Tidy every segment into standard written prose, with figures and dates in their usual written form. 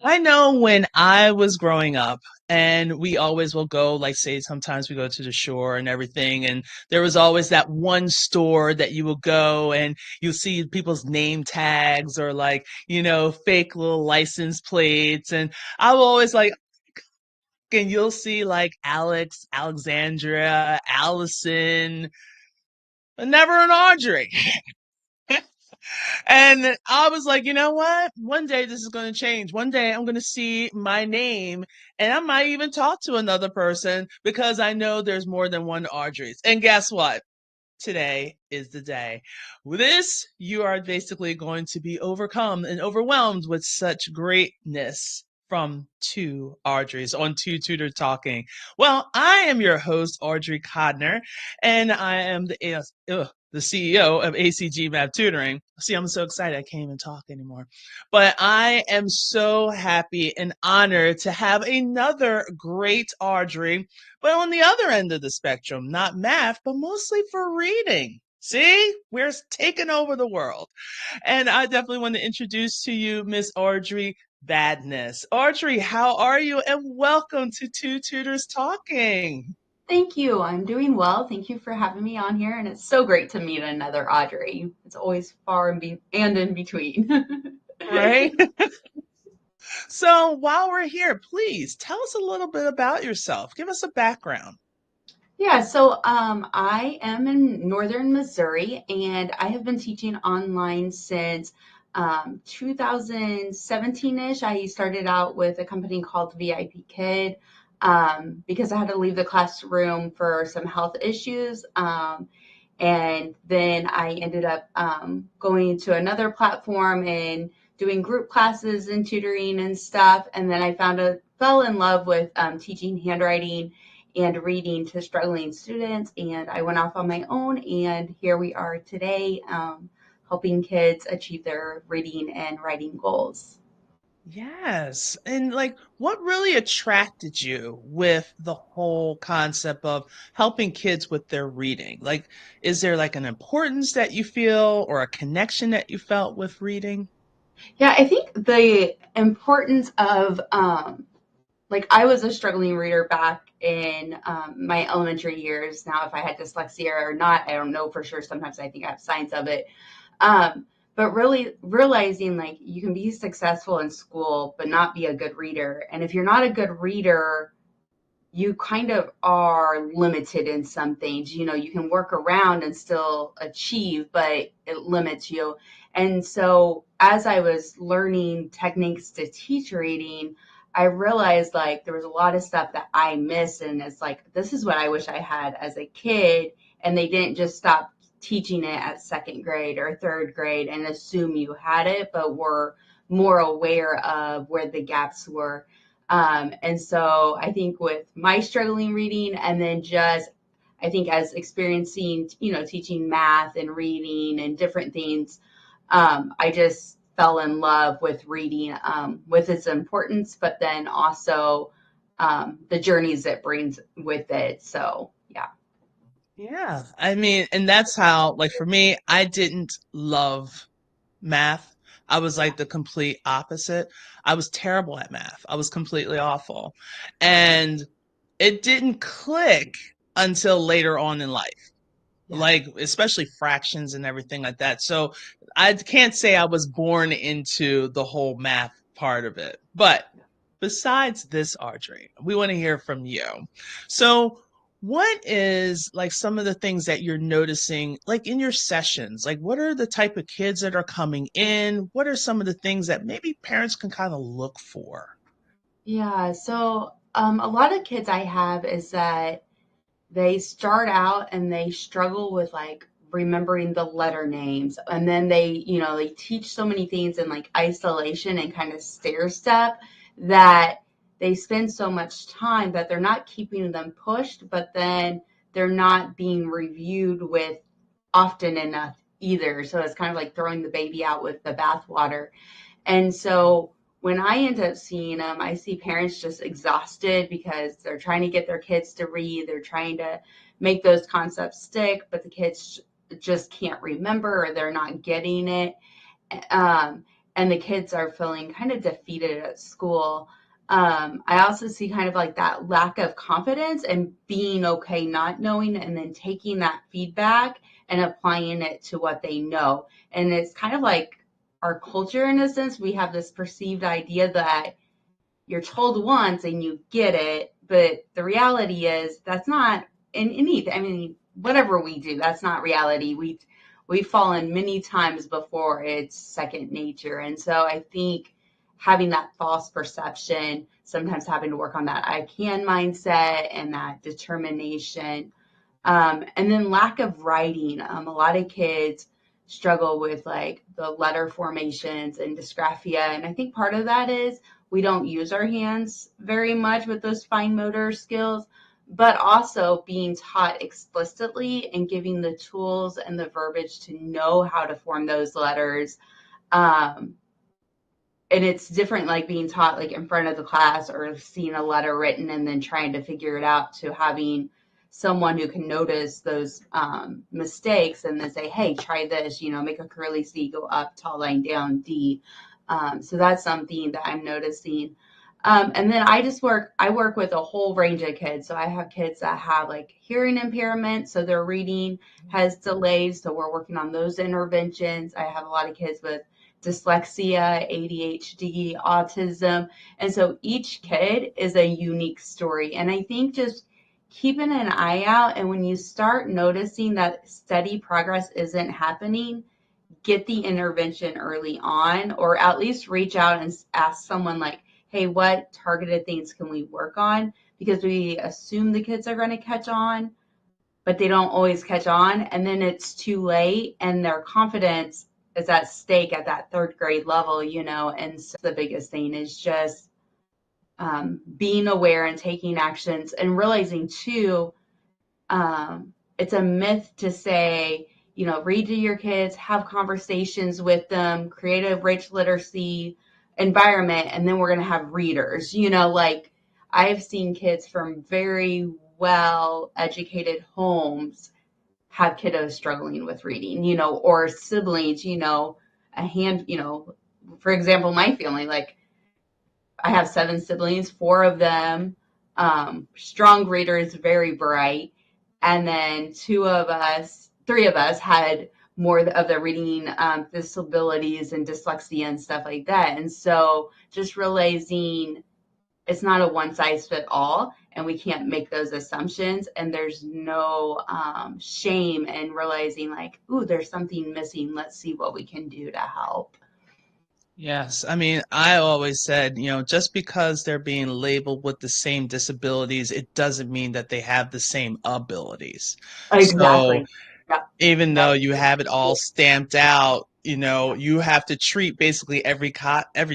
I know when I was growing up, and we always will go, like, say, sometimes we go to the shore and everything, and there was always that one store that you will go and you'll see people's name tags or, like, fake little license plates. And I will always like, and you'll see like Alex, Alexandria, Allison, but never an Audrey. And I was like, you know what? One day this is going to change. One day I'm going to see my name and I might even talk to another person because I know there's more than one Audrey's. And guess what? Today is the day. With this, you are basically going to be overcome and overwhelmed with such greatness from two Audreys on Two Tutor Talking. Well, I am your host, Audrey Codner, and I am the CEO of ACG Math Tutoring. See, I'm so excited I can't even talk anymore. But I am so happy and honored to have another great Audrey, but on the other end of the spectrum, not math, but mostly for reading. See, we're taking over the world. And I definitely want to introduce to you Miss Audrey Vadnais. Audrey, how are you? And welcome to Two Tutors Talking. Thank you. I'm doing well. Thank you for having me on here, and it's so great to meet another Audrey. It's always far and in between. Right? So while we're here, please tell us a little bit about yourself. Give us a background. Yeah, so I am in northern Missouri, and I have been teaching online since 2017-ish. I started out with a company called VIP Kid because I had to leave the classroom for some health issues. And then I ended up going to another platform and doing group classes and tutoring and stuff. And then I fell in love with teaching handwriting and reading to struggling students. And I went off on my own, and here we are today, helping kids achieve their reading and writing goals. Yes. And like, what really attracted you with the whole concept of helping kids with their reading? Like, is there like an importance that you feel or a connection that you felt with reading? Yeah, I think the importance of like I was a struggling reader back in my elementary years. Now, if I had dyslexia or not, I don't know for sure. Sometimes I think I have signs of it. But really realizing like you can be successful in school, but not be a good reader. And if you're not a good reader, you kind of are limited in some things. You know, you can work around and still achieve, but it limits you. And so as I was learning techniques to teach reading, I realized like there was a lot of stuff that I missed. And it's like, this is what I wish I had as a kid. And they didn't just stop teaching it at second grade or third grade and assume you had it, but were more aware of where the gaps were. And so I think with my struggling reading and then just, I think as experiencing, teaching math and reading and different things, I just fell in love with reading, with its importance, but then also the journeys it brings with it. So, yeah. Yeah. I mean, and that's how, like, for me, I didn't love math. I was Yeah. like the complete opposite. I was terrible at math. I was completely awful. And it didn't click until later on in life, Yeah. like especially fractions and everything like that. So I can't say I was born into the whole math part of it. But besides this, Audrey, we want to hear from you. So what is like some of the things that you're noticing like in your sessions? Like what are the type of kids that are coming in? What are some of the things that maybe parents can kind of look for? Yeah. So, a lot of kids I have is that they start out and they struggle with like remembering the letter names, and then they teach so many things in like isolation and kind of stair step that they spend so much time that they're not keeping them pushed, but then they're not being reviewed with often enough either. So it's kind of like throwing the baby out with the bathwater. And so when I end up seeing them, I see parents just exhausted because they're trying to get their kids to read. They're trying to make those concepts stick, but the kids just can't remember or they're not getting it. Um, and the kids are feeling kind of defeated at school. I also see kind of like that lack of confidence and being okay not knowing, and then taking that feedback and applying it to what they know. And it's kind of like our culture in a sense. We have this perceived idea that you're told once and you get it, but the reality is that's not in anything. I mean, whatever we do, that's not reality. We've fallen many times before it's second nature. And so I think having that false perception, sometimes having to work on that I can mindset and that determination. And then lack of writing. A lot of kids struggle with like the letter formations and dysgraphia. And I think part of that is we don't use our hands very much with those fine motor skills, but also being taught explicitly and giving the tools and the verbiage to know how to form those letters. Um, and it's different like being taught like in front of the class or seeing a letter written and then trying to figure it out, to having someone who can notice those mistakes and then say, hey, try this, make a curly C, go up, tall line down, D. So that's something that I'm noticing. And then I work with a whole range of kids. So I have kids that have like hearing impairment, so their reading has delays. So we're working on those interventions. I have a lot of kids with dyslexia, ADHD, autism. And so each kid is a unique story. And I think just keeping an eye out, and when you start noticing that steady progress isn't happening, get the intervention early on, or at least reach out and ask someone like, hey, what targeted things can we work on? Because we assume the kids are going to catch on, but they don't always catch on. And then it's too late and their confidence is at stake at that third grade level. And so the biggest thing is just being aware and taking actions, and realizing too, it's a myth to say, read to your kids, have conversations with them, create a rich literacy environment, and then we're going to have readers. Like I've seen kids from very well educated homes have kiddos struggling with reading, or siblings, for example, my family, like I have 7 siblings, 4 of them, strong readers, very bright. And then 3 of us had more of the reading disabilities and dyslexia and stuff like that. And so just realizing it's not a one size fit all, and we can't make those assumptions. And there's no shame in realizing like, ooh, there's something missing. Let's see what we can do to help. Yes, I mean, I always said, just because they're being labeled with the same disabilities, it doesn't mean that they have the same abilities. So Exactly. Yep. even though That's you have it all stamped out, you have to treat basically every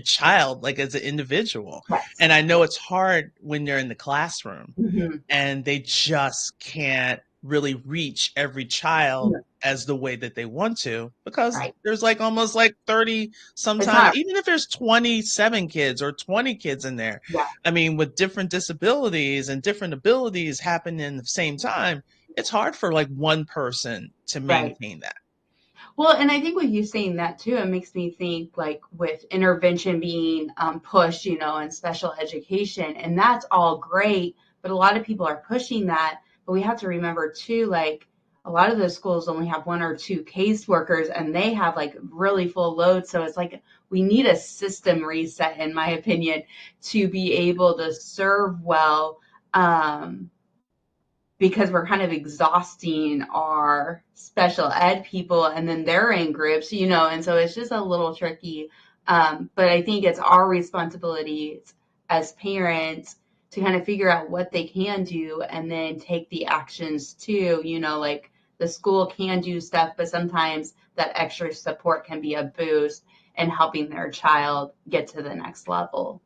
child like as an individual. yes. And I know it's hard when they're in the classroom Mm-hmm. and they just can't really reach every child as the way that they want to, because Right. there's like almost like 30 It's sometimes, not. even if there's 27 kids or 20 kids in there. Yeah. I mean, with different disabilities and different abilities happening at the same time, it's hard for like one person to Right. maintain that. Well, and I think with you saying that too, it makes me think like with intervention being pushed, and special education, and that's all great, but a lot of people are pushing that. But we have to remember too, like a lot of those schools only have 1 or 2 caseworkers, and they have like really full load. So it's like we need a system reset, in my opinion, to be able to serve well. Because we're kind of exhausting our special ed people, and then they're in groups, and so it's just a little tricky. But I think it's our responsibility as parents to kind of figure out what they can do and then take the actions too. Like the school can do stuff, but sometimes that extra support can be a boost in helping their child get to the next level.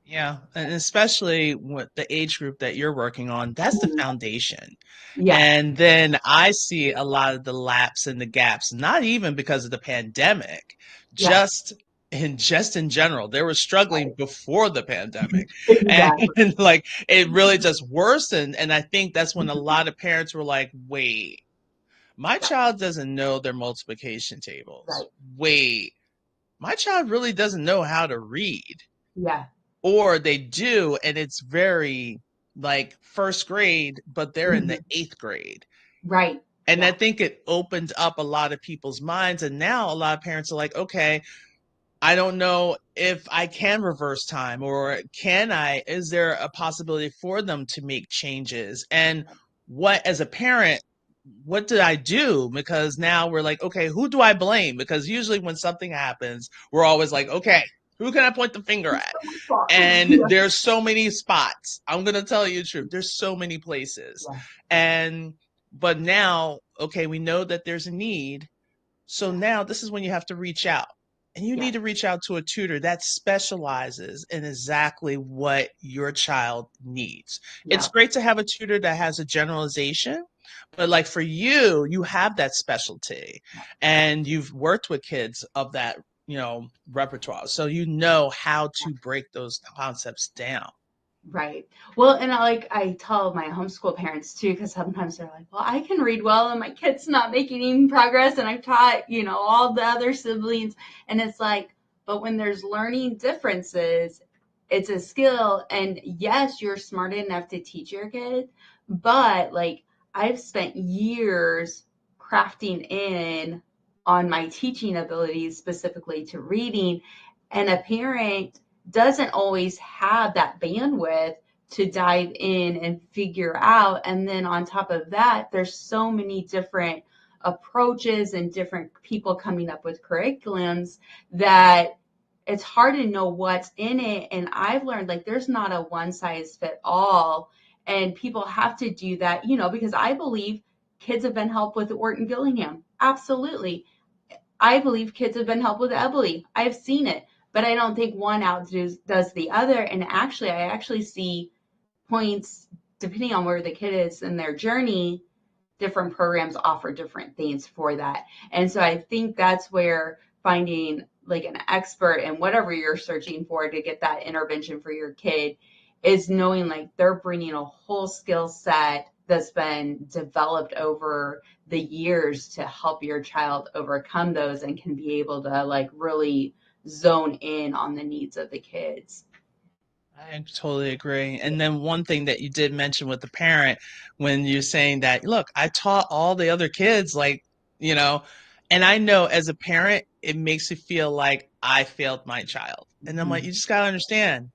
Yeah, and especially with the age group that you're working on, that's the foundation. Yeah, And then I see a lot of the lapse and the gaps, not even because of the pandemic, yeah, just in general. They were struggling right. before the pandemic. And, Exactly. and like it really just worsened. And I think that's when a lot of parents were like, wait, my Yeah, child doesn't know their multiplication tables. right. Wait. my child really doesn't know how to read, Yeah. or they do, and it's very like first grade, but they're in the Mhm. eighth grade. Right. And I Yeah. think it opened up a lot of people's minds. And now a lot of parents are like, okay, I don't know if I can reverse time, or can I, is there a possibility for them to make changes? And what, as a parent, what did I do? Because now we're like, okay, who do I blame? Because usually when something happens, we're always like, okay, who can I point the finger It's at? so much fun. And Yeah. there's so many spots. I'm going to tell you the truth. There's so many places. Yeah. And, but now, okay, we know that there's a need, so Yeah. now this is when you have to reach out. And you Yeah. need to reach out to a tutor that specializes in exactly what your child needs. It's Yeah. great to have a tutor that has a generalization, but like for you, you have that specialty and you've worked with kids of that, repertoire. So you know how to break those concepts down. Right. Well, and I tell my homeschool parents too, because sometimes they're like, "Well, I can read well, and my kid's not making any progress, and I've taught, all the other siblings," and it's like, but when there's learning differences, it's a skill, and yes, you're smart enough to teach your kid, but like I've spent years crafting in on my teaching abilities specifically to reading, and a parent doesn't always have that bandwidth to dive in and figure out. And then on top of that, there's so many different approaches and different people coming up with curriculums that it's hard to know what's in it. And I've learned like there's not a one size fit all. And people have to do that, because I believe kids have been helped with Orton Gillingham. Absolutely. I believe kids have been helped with Eberly. I've seen it, but I don't think one outdoes does the other. And actually, I actually see points depending on where the kid is in their journey. Different programs offer different things for that, and so I think that's where finding like an expert in whatever you're searching for to get that intervention for your kid is knowing like they're bringing a whole skill set that's been developed over the years to help your child overcome those and can be able to like really zone in on the needs of the kids. I totally agree. And then one thing that you did mention with the parent, when you're saying that, look, I taught all the other kids, like, you know, and I know as a parent, it makes me feel like I failed my child. And I'm like, Mm-hmm. you just got to understand,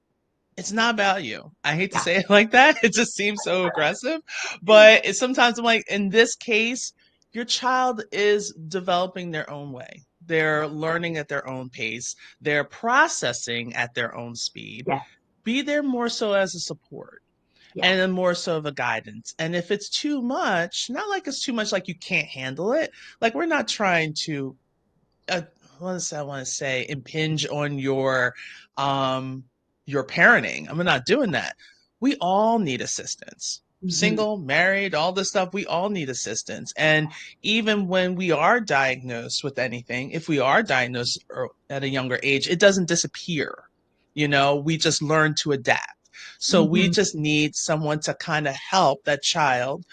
it's not about you. I hate to Yeah. say it like that. It just seems so aggressive. But sometimes I'm like, in this case, your child is developing their own way. They're learning at their own pace. They're processing at their own speed. Yeah. Be there more so as a support Yeah. and then more so of a guidance. And if it's too much, not like it's too much like you can't handle it. Like we're not trying to uh, I want to say impinge on your parenting. I'm not doing that. We all need assistance. Mm-hmm. Single, married, all this stuff, we all need assistance. And even when we are diagnosed with anything, if we are diagnosed at a younger age, it doesn't disappear. We just learn to adapt. So we Mm-hmm. just need someone to kind of help that child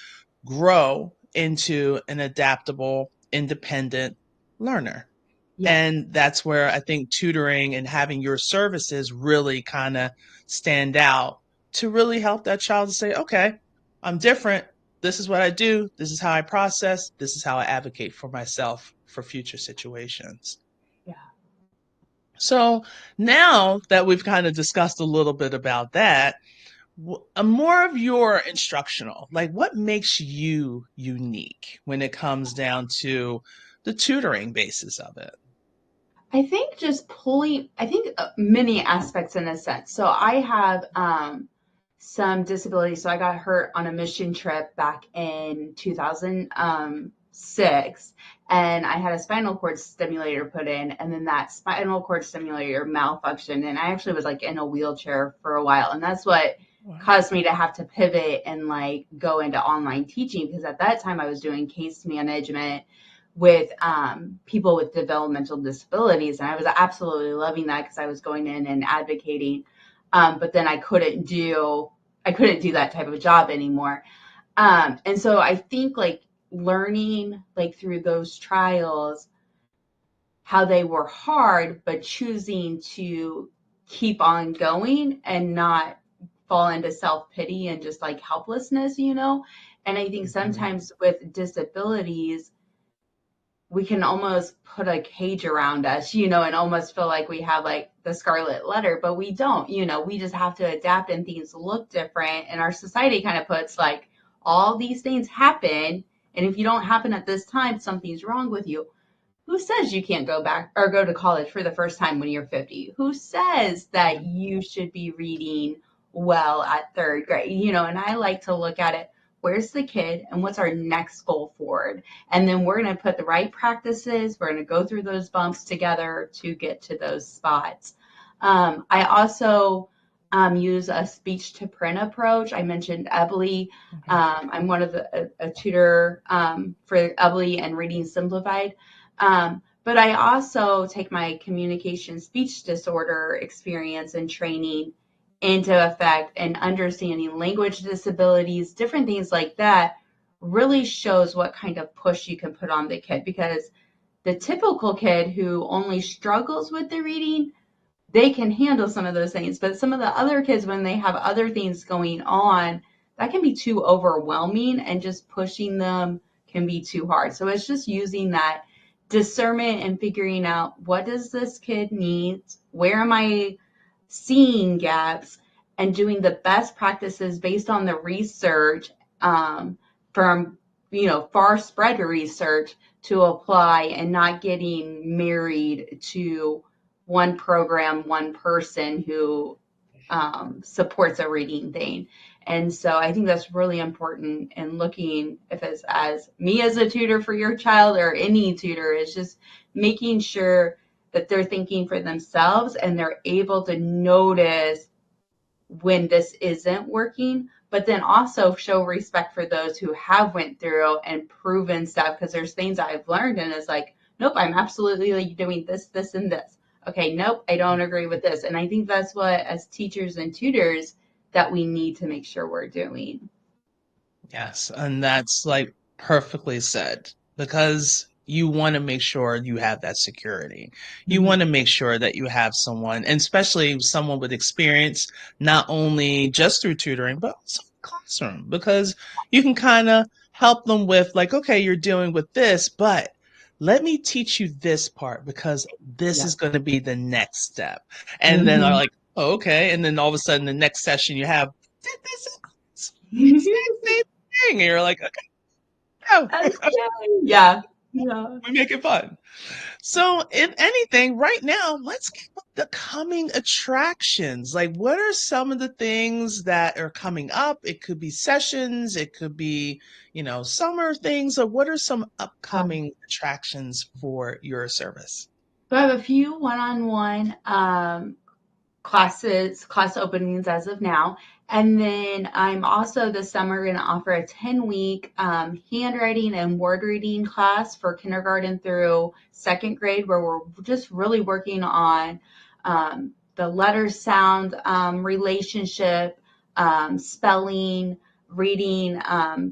grow into an adaptable, independent learner. Yeah. And that's where I think tutoring and having your services really kind of stand out to really help that child to say, okay, I'm different. This is what I do. This is how I process. This is how I advocate for myself for future situations. Yeah. So now that we've kind of discussed a little bit about that, more of your instructional, like what makes you unique when it comes down to the tutoring basis of it? I think I think many aspects in a sense. So I have some disabilities. So I got hurt on a mission trip back in 2006, and I had a spinal cord stimulator put in, and then that spinal cord stimulator malfunctioned, and I actually was like in a wheelchair for a while, and that's what Wow. caused me to have to pivot and like go into online teaching because at that time I was doing case management with people with developmental disabilities. And I was absolutely loving that because I was going in and advocating. But then I couldn't do that type of job anymore. And so I think like learning like through those trials how they were hard, but choosing to keep on going and not fall into self pity and just like helplessness, you know? And I think Mhm. sometimes with disabilities, we can almost put a cage around us, you know, and almost feel like we have like the scarlet letter, but we don't, you know, we just have to adapt and things look different. And our society kind of puts like all these things happen. And if you don't happen at this time, something's wrong with you. Who says you can't go back or go to college for the first time when you're 50? Who says that you should be reading well at third grade? You know, and I like to look at it, where's the kid and what's our next goal forward? And then we're going to put the right practices, we're going to go through those bumps together to get to those spots. I also use a speech to print approach. I mentioned Ebly. Okay. I'm one of a tutor for Ebly and Reading Simplified. But I also take my communication speech disorder experience and training into effect, and understanding language disabilities, different things like that really shows what kind of push you can put on the kid, because the typical kid who only struggles with the reading, they can handle some of those things. But some of the other kids, when they have other things going on, that can be too overwhelming, and just pushing them can be too hard. So it's just using that discernment and figuring out, what does this kid need? Where am I seeing gaps? And doing the best practices based on the research, from, you know, far spread research, to apply, and not getting married to one program, one person who supports a reading thing. And so I think that's really important in looking, if it's as me as a tutor for your child or any tutor, is just making sure that they're thinking for themselves and they're able to notice when this isn't working, but then also show respect for those who have went through and proven stuff, because there's things I've learned and it's like, nope, I'm absolutely like doing this, this, and this. Okay, nope, I don't agree with this. And I think that's what, as teachers and tutors, that we need to make sure we're doing. Yes, and that's like perfectly said, because you want to make sure you have that security. You Mm-hmm. want to make sure that you have someone, and especially someone with experience, not only just through tutoring, but also in the classroom, because you can kind of help them with, like, okay, you're dealing with this, but let me teach you this part because this Yeah. is going to be the next step. And then they're Mm-hmm. like, oh, okay. And then all of a sudden, the next session you have, did this exact same thing. And you're like, okay, oh, Okay. Yeah. Yeah. we make it fun. So, if anything, right now, let's get with the coming attractions. Like, what are some of the things that are coming up? It could be sessions, it could be, summer things, or what are some upcoming attractions for your service? So I have a few one-on-one class openings as of now. And then I'm also this summer going to offer a 10-week handwriting and word reading class for kindergarten through second grade, where we're just really working on the letter sound relationship, spelling, reading,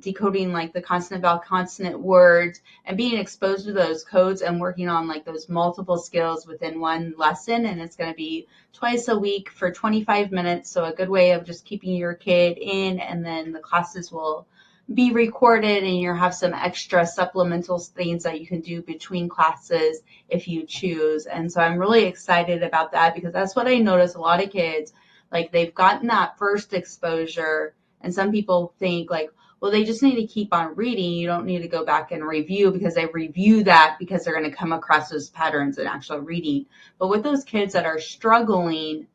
decoding like the consonant vowel consonant words, and being exposed to those codes and working on like those multiple skills within one lesson. And it's going to be twice a week for 25 minutes. So a good way of just keeping your kid in, and then the classes will be recorded and you have some extra supplemental things that you can do between classes if you choose. And so I'm really excited about that, because that's what I notice. A lot of kids, like, they've gotten that first exposure, and some people think like, well, they just need to keep on reading. You don't need to go back and review, because they review that because they're going to come across those patterns in actual reading. But with those kids that are struggling,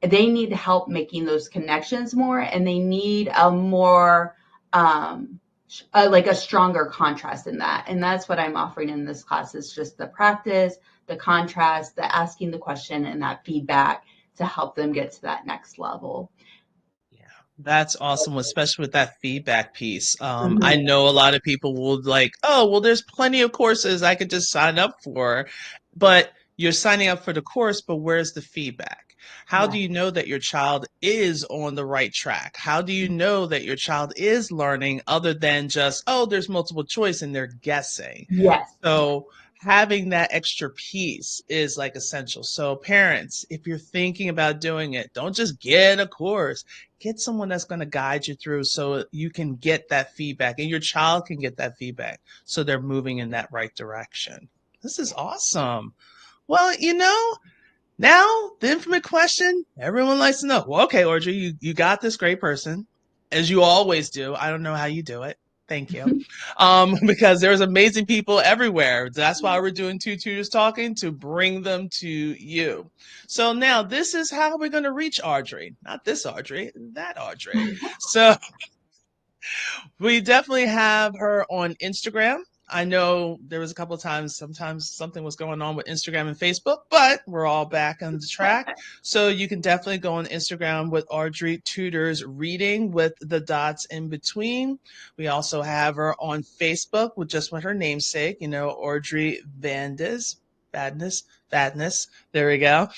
they need help making those connections more, and they need a more, like a stronger contrast in that. And that's what I'm offering in this class, is just the practice, the contrast, the asking the question, and that feedback to help them get to that next level. Yeah, that's awesome, especially with that feedback piece. I Mhm. know a lot of people will like, oh, well, there's plenty of courses I could just sign up for, but you're signing up for the course, but where's the feedback? How do Yeah. you know that your child is on the right track? How do you know that your child is learning other than just, oh, there's multiple choice and they're guessing? Yes. So having that extra piece is like essential. So parents, if you're thinking about doing it, don't just get a course. Get someone that's going to guide you through so you can get that feedback and your child can get that feedback so they're moving in that right direction. This is awesome. Well, now the infinite question everyone likes to know. Well, okay, Audrey, you got this great person, as you always do. I don't know how you do it. Thank you. Because there's amazing people everywhere. That's why we're doing Two Tutors Talking, to bring them to you. So now this is how we're going to reach Audrey. Not this Audrey, that Audrey. So we definitely have her on Instagram. I know there was a couple of times, sometimes something was going on with Instagram and Facebook, but we're all back on the track. So you can definitely go on Instagram with Audrey Tutors Reading with the dots in between. We also have her on Facebook with just with her namesake, Audrey Vadnais. There we go.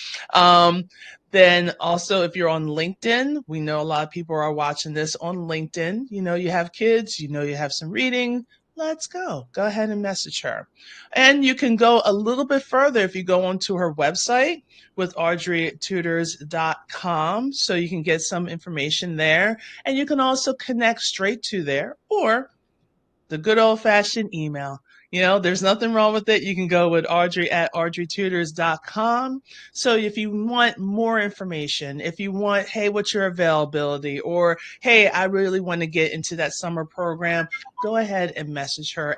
Then also, if you're on LinkedIn, we know a lot of people are watching this on LinkedIn. You have kids, you have some reading. Let's go. Go ahead and message her. And you can go a little bit further if you go onto her website with audreytutors.com. So you can get some information there. And you can also connect straight to there, or the good old fashioned email. There's nothing wrong with it. You can go with Audrey at audreytutors.com. So if you want more information, if you want, hey, what's your availability? Or, hey, I really want to get into that summer program, go ahead and message her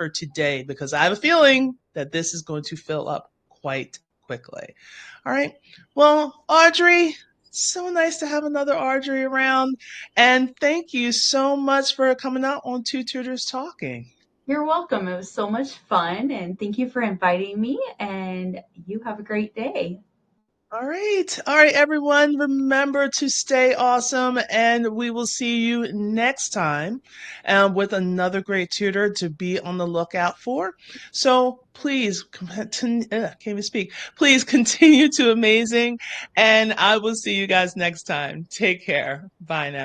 today, because I have a feeling that this is going to fill up quite quickly. All right. Well, Audrey, so nice to have another Audrey around. And thank you so much for coming out on Two Tutors Talking. You're welcome. It was so much fun, and thank you for inviting me, and you have a great day. All right. All right, everyone. Remember to stay awesome, and we will see you next time with another great tutor to be on the lookout for. So please, can't even speak. Please continue to amazing, and I will see you guys next time. Take care. Bye now.